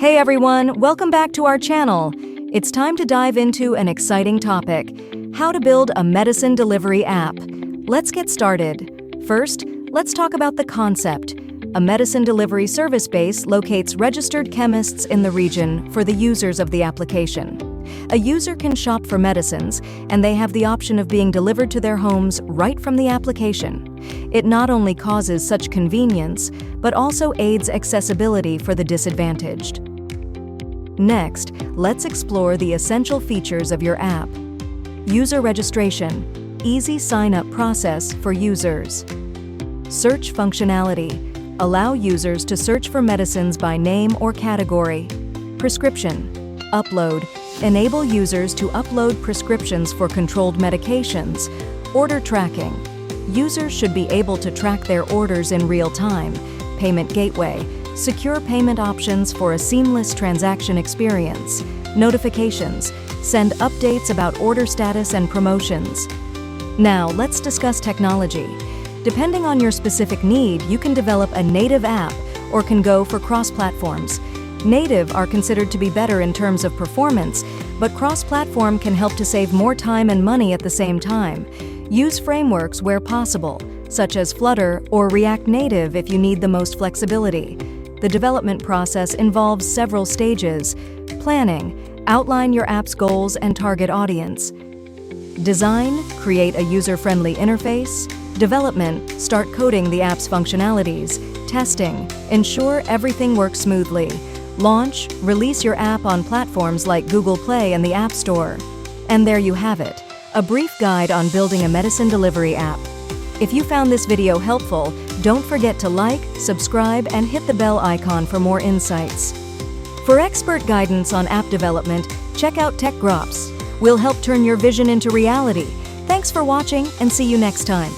Hey everyone, welcome back to our channel. It's time to dive into an exciting topic: how to build a medicine delivery app. Let's get started. First, let's talk about the concept. A medicine delivery service base locates registered chemists in the region for the users of the application. A user can shop for medicines, and they have the option of being delivered to their homes right from the application. It not only causes such convenience, but also aids accessibility for the disadvantaged. Next, let's explore the essential features of your app. User registration, easy sign-up process for users. Search functionality, allow users to search for medicines by name or category. Prescription, upload, enable users to upload prescriptions for controlled medications. Order tracking, users should be able to track their orders in real time. Payment gateway, secure payment options for a seamless transaction experience. Notifications, send updates about order status and promotions. Now, let's discuss technology. Depending on your specific need, you can develop a native app or can go for cross-platforms. Native are considered to be better in terms of performance, but cross-platform can help to save more time and money at the same time. Use frameworks where possible, such as Flutter or React Native if you need the most flexibility. The development process involves several stages. Planning, outline your app's goals and target audience. Design, create a user-friendly interface. Development, start coding the app's functionalities. Testing, ensure everything works smoothly. Launch, release your app on platforms like Google Play and the App Store. And there you have it, a brief guide on building a medicine delivery app. If you found this video helpful, don't forget to like, subscribe, and hit the bell icon for more insights. For expert guidance on app development, check out TechGropse. We'll help turn your vision into reality. Thanks for watching, and see you next time.